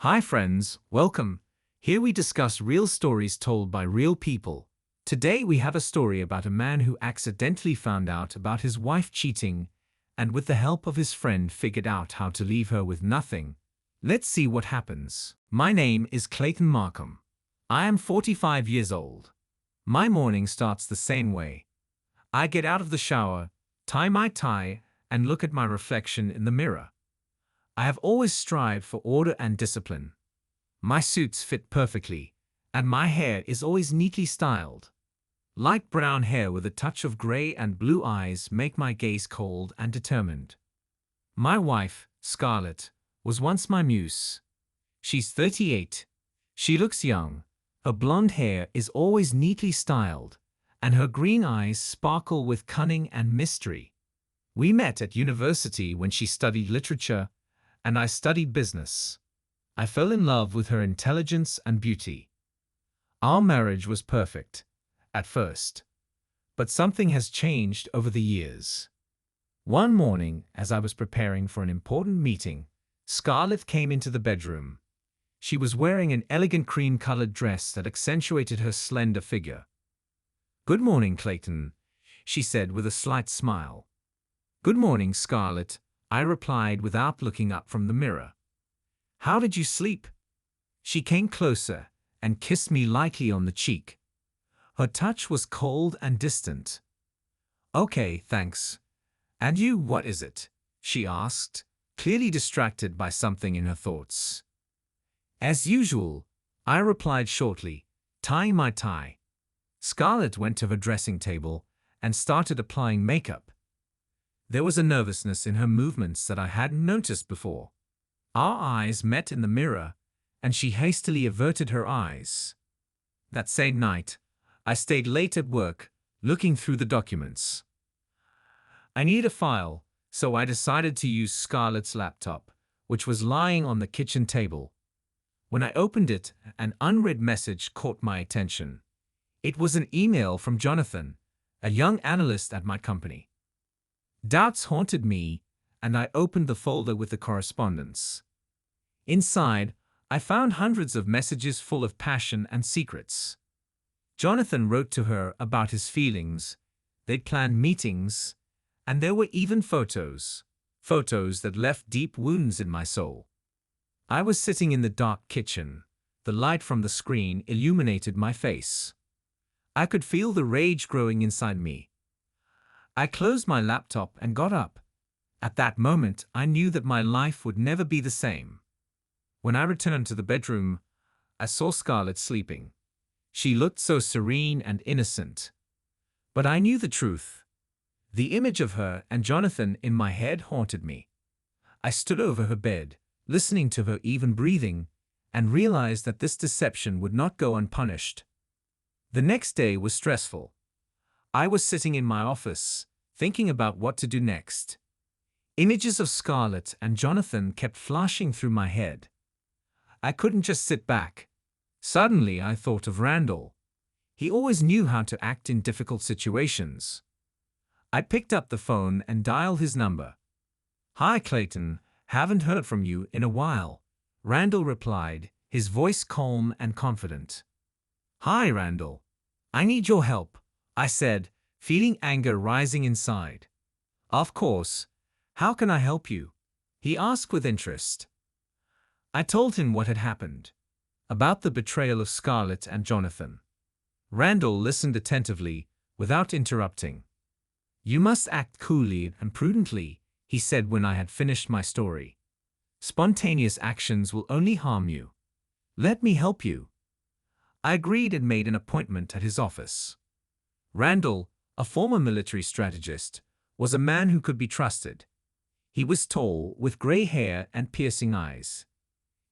Hi friends, welcome. Here we discuss real stories told by real people. Today we have a story about a man who accidentally found out about his wife cheating and with the help of his friend figured out how to leave her with nothing. Let's see what happens. My name is Clayton Markham. I am 45 years old. My morning starts the same way. I get out of the shower, tie my tie, and look at my reflection in the mirror. I have always strived for order and discipline. My suits fit perfectly, and my hair is always neatly styled. Light brown hair with a touch of gray and blue eyes make my gaze cold and determined. My wife, Scarlett, was once my muse. She's 38. She looks young. Her blonde hair is always neatly styled, and her green eyes sparkle with cunning and mystery. We met at university when she studied literature, and I studied business. I fell in love with her intelligence and beauty. Our marriage was perfect, at first. But something has changed over the years. One morning, as I was preparing for an important meeting, Scarlett came into the bedroom. She was wearing an elegant cream-colored dress that accentuated her slender figure. "Good morning, Clayton," she said with a slight smile. "Good morning, Scarlett," I replied without looking up from the mirror. "How did you sleep?" She came closer and kissed me lightly on the cheek. Her touch was cold and distant. "Okay, thanks. And you, what is it?" she asked, clearly distracted by something in her thoughts. "As usual," I replied shortly, tying my tie. Scarlett went to her dressing table and started applying makeup. There was a nervousness in her movements that I hadn't noticed before. Our eyes met in the mirror, and she hastily averted her eyes. That same night, I stayed late at work, looking through the documents. I needed a file, so I decided to use Scarlett's laptop, which was lying on the kitchen table. When I opened it, an unread message caught my attention. It was an email from Jonathan, a young analyst at my company. Doubts haunted me, and I opened the folder with the correspondence. Inside, I found hundreds of messages full of passion and secrets. Jonathan wrote to her about his feelings, they'd planned meetings, and there were even photos that left deep wounds in my soul. I was sitting in the dark kitchen. The light from the screen illuminated my face. I could feel the rage growing inside me. I closed my laptop and got up. At that moment, I knew that my life would never be the same. When I returned to the bedroom, I saw Scarlett sleeping. She looked so serene and innocent. But I knew the truth. The image of her and Jonathan in my head haunted me. I stood over her bed, listening to her even breathing, and realized that this deception would not go unpunished. The next day was stressful. I was sitting in my office, thinking about what to do next. Images of Scarlett and Jonathan kept flashing through my head. I couldn't just sit back. Suddenly, I thought of Randall. He always knew how to act in difficult situations. I picked up the phone and dialed his number. "Hi, Clayton. Haven't heard from you in a while," Randall replied, his voice calm and confident. "Hi, Randall. I need your help," I said, feeling anger rising inside. "Of course. How can I help you?" he asked with interest. I told him what had happened, about the betrayal of Scarlett and Jonathan. Randall listened attentively, without interrupting. "You must act coolly and prudently," he said when I had finished my story. "Spontaneous actions will only harm you. Let me help you." I agreed and made an appointment at his office. Randall, a former military strategist, was a man who could be trusted. He was tall, with gray hair and piercing eyes.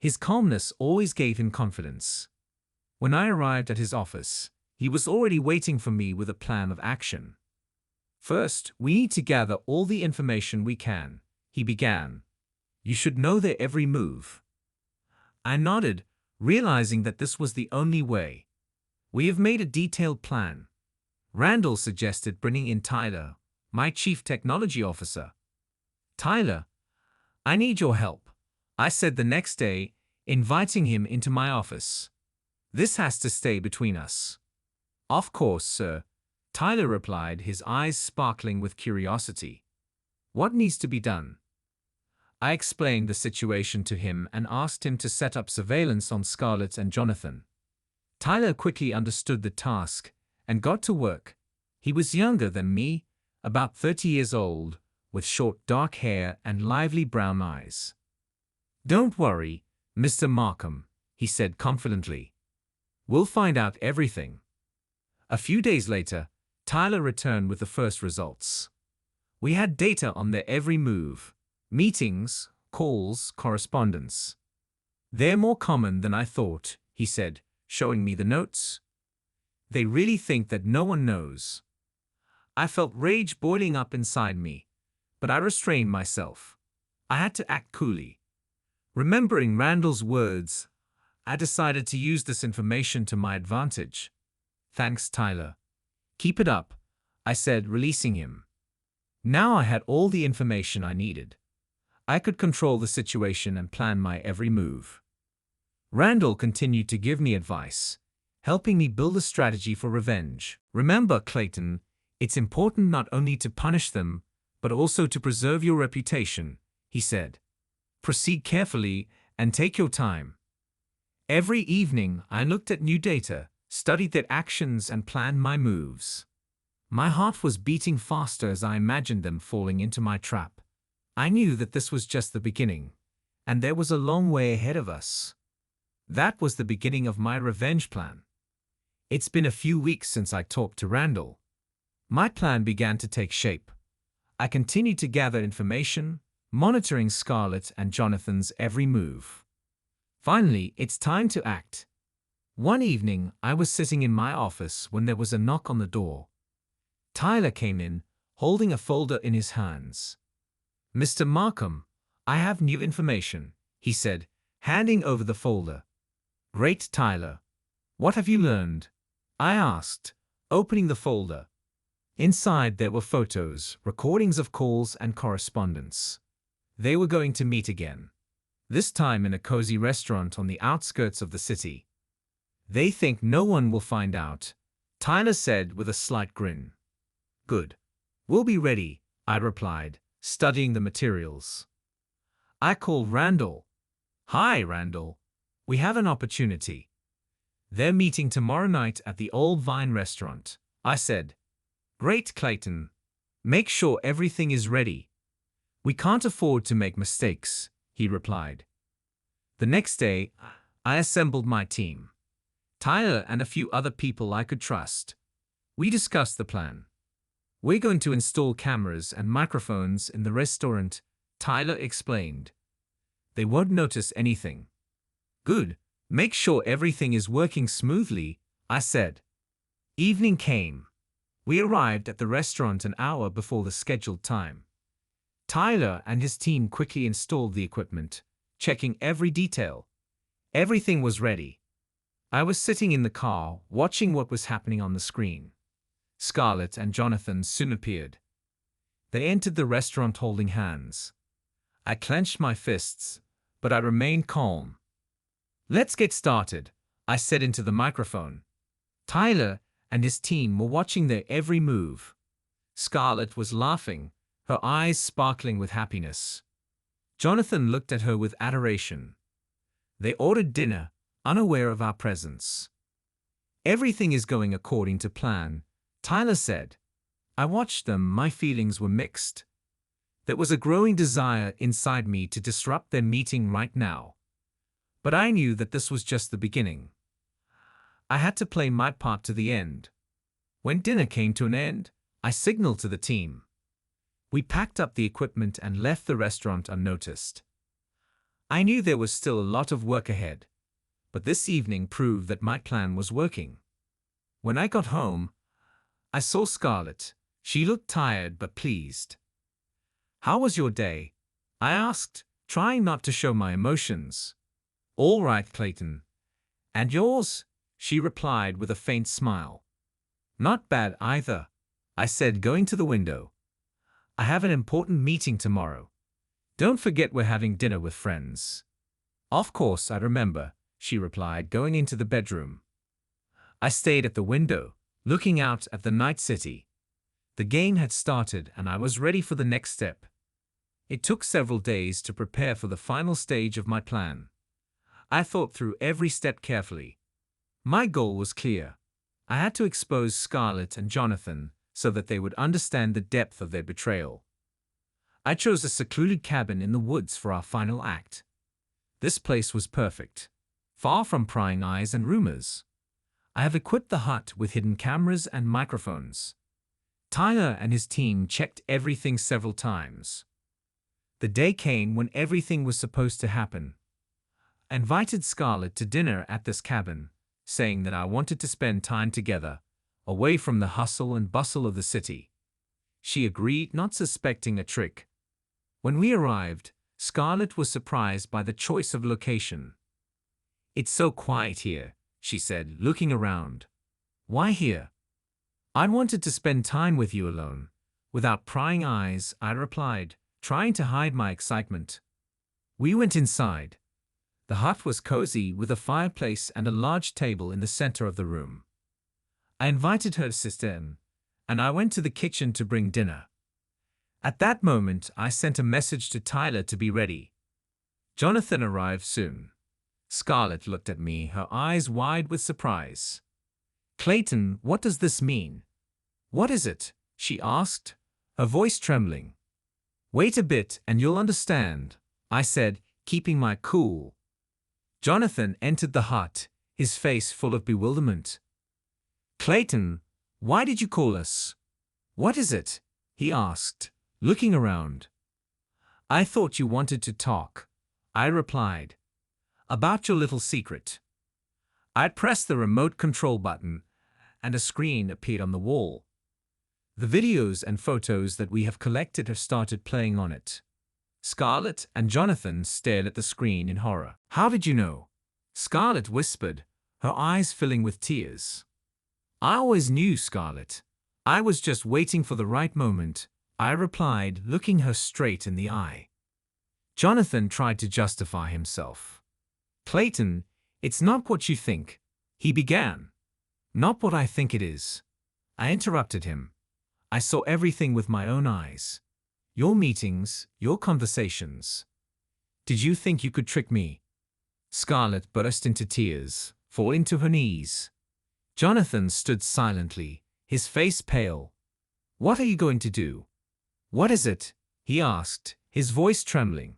His calmness always gave him confidence. When I arrived at his office, he was already waiting for me with a plan of action. "First, we need to gather all the information we can," he began. "You should know their every move." I nodded, realizing that this was the only way. "We have made a detailed plan." Randall suggested bringing in Tyler, my chief technology officer. "Tyler, I need your help," I said the next day, inviting him into my office. "This has to stay between us." "Of course, sir," Tyler replied, his eyes sparkling with curiosity. "What needs to be done?" I explained the situation to him and asked him to set up surveillance on Scarlett and Jonathan. Tyler quickly understood the task and got to work. He was younger than me, about 30 years old, with short dark hair and lively brown eyes. "Don't worry, Mr. Markham," he said confidently. "We'll find out everything." A few days later, Tyler returned with the first results. We had data on their every move: meetings, calls, correspondence. "They're more common than I thought," he said, showing me the notes. "They really think that no one knows." I felt rage boiling up inside me, but I restrained myself. I had to act coolly. Remembering Randall's words, I decided to use this information to my advantage. "Thanks, Tyler. Keep it up," I said, releasing him. Now I had all the information I needed. I could control the situation and plan my every move. Randall continued to give me advice, helping me build a strategy for revenge. "Remember, Clayton, it's important not only to punish them, but also to preserve your reputation," he said. "Proceed carefully and take your time." Every evening, I looked at new data, studied their actions, and planned my moves. My heart was beating faster as I imagined them falling into my trap. I knew that this was just the beginning, and there was a long way ahead of us. That was the beginning of my revenge plan. It's been a few weeks since I talked to Randall. My plan began to take shape. I continued to gather information, monitoring Scarlett and Jonathan's every move. Finally, it's time to act. One evening, I was sitting in my office when there was a knock on the door. Tyler came in, holding a folder in his hands. "Mr. Markham, I have new information," he said, handing over the folder. "Great, Tyler. What have you learned?" I asked, opening the folder. Inside there were photos, recordings of calls and correspondence. They were going to meet again, this time in a cozy restaurant on the outskirts of the city. "They think no one will find out," Tyler said with a slight grin. "Good. We'll be ready," I replied, studying the materials. I called Randall. "Hi, Randall. We have an opportunity." "They're meeting tomorrow night at the Old Vine restaurant," I said. "Great, Clayton. Make sure everything is ready." "We can't afford to make mistakes," he replied. The next day, I assembled my team. Tyler and a few other people I could trust. We discussed the plan. "We're going to install cameras and microphones in the restaurant," Tyler explained. "They won't notice anything." "Good. Make sure everything is working smoothly," I said. Evening came. We arrived at the restaurant an hour before the scheduled time. Tyler and his team quickly installed the equipment, checking every detail. Everything was ready. I was sitting in the car, watching what was happening on the screen. Scarlett and Jonathan soon appeared. They entered the restaurant holding hands. I clenched my fists, but I remained calm. "Let's get started," I said into the microphone. Tyler and his team were watching their every move. Scarlett was laughing, her eyes sparkling with happiness. Jonathan looked at her with adoration. They ordered dinner, unaware of our presence. "Everything is going according to plan," Tyler said. I watched them, my feelings were mixed. There was a growing desire inside me to disrupt their meeting right now. But I knew that this was just the beginning. I had to play my part to the end. When dinner came to an end, I signaled to the team. We packed up the equipment and left the restaurant unnoticed. I knew there was still a lot of work ahead, but this evening proved that my plan was working. When I got home, I saw Scarlett. She looked tired but pleased. "How was your day?" I asked, trying not to show my emotions. "All right, Clayton. And yours?" she replied with a faint smile. "Not bad either," I said, going to the window. "I have an important meeting tomorrow. Don't forget we're having dinner with friends." Of course, I remember, she replied, going into the bedroom. I stayed at the window, looking out at the night city. The game had started and I was ready for the next step. It took several days to prepare for the final stage of my plan. I thought through every step carefully. My goal was clear. I had to expose Scarlett and Jonathan so that they would understand the depth of their betrayal. I chose a secluded cabin in the woods for our final act. This place was perfect, far from prying eyes and rumors. I have equipped the hut with hidden cameras and microphones. Tyler and his team checked everything several times. The day came when everything was supposed to happen. I invited Scarlett to dinner at this cabin, saying that I wanted to spend time together, away from the hustle and bustle of the city. She agreed, not suspecting a trick. When we arrived, Scarlett was surprised by the choice of location. "It's so quiet here," she said, looking around. "Why here?" "I wanted to spend time with you alone." Without prying eyes, I replied, trying to hide my excitement. We went inside. The hut was cozy with a fireplace and a large table in the center of the room. I invited her to sit in, and I went to the kitchen to bring dinner. At that moment, I sent a message to Tyler to be ready. Jonathan arrived soon. Scarlett looked at me, her eyes wide with surprise. "Clayton, what does this mean?" "What is it?" she asked, her voice trembling. "Wait a bit and you'll understand," I said, keeping my cool. Jonathan entered the hut, his face full of bewilderment. "Clayton, why did you call us?" "What is it?" he asked, looking around. "I thought you wanted to talk," I replied. "About your little secret." I pressed the remote control button, and a screen appeared on the wall. The videos and photos that we have collected have started playing on it. Scarlett and Jonathan stared at the screen in horror. "How did you know?" Scarlett whispered, her eyes filling with tears. "I always knew, Scarlett. I was just waiting for the right moment," I replied, looking her straight in the eye. Jonathan tried to justify himself. "Clayton, it's not what you think," he began. "Not what I think it is." I interrupted him. "I saw everything with my own eyes. Your meetings, your conversations. Did you think you could trick me?" Scarlett burst into tears, falling to her knees. Jonathan stood silently, his face pale. "What are you going to do?" "What is it?" he asked, his voice trembling.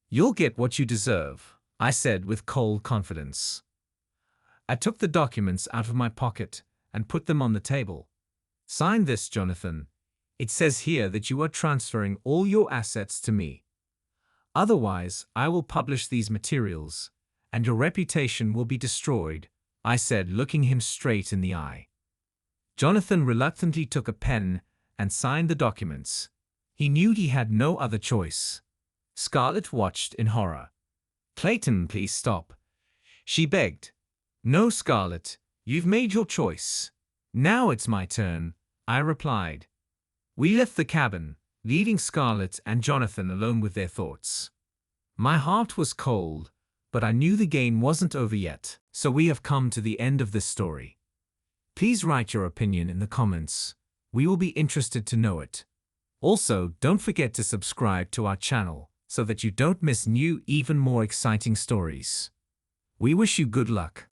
"You'll get what you deserve," I said with cold confidence. I took the documents out of my pocket and put them on the table. "Sign this, Jonathan. It says here that you are transferring all your assets to me. Otherwise, I will publish these materials, and your reputation will be destroyed," I said, looking him straight in the eye. Jonathan reluctantly took a pen and signed the documents. He knew he had no other choice. Scarlett watched in horror. "Clayton, please stop," she begged. "No, Scarlett, you've made your choice. Now it's my turn," I replied. We left the cabin, leaving Scarlett and Jonathan alone with their thoughts. My heart was cold, but I knew the game wasn't over yet. So we have come to the end of this story. Please write your opinion in the comments. We will be interested to know it. Also, don't forget to subscribe to our channel so that you don't miss new, even more exciting stories. We wish you good luck.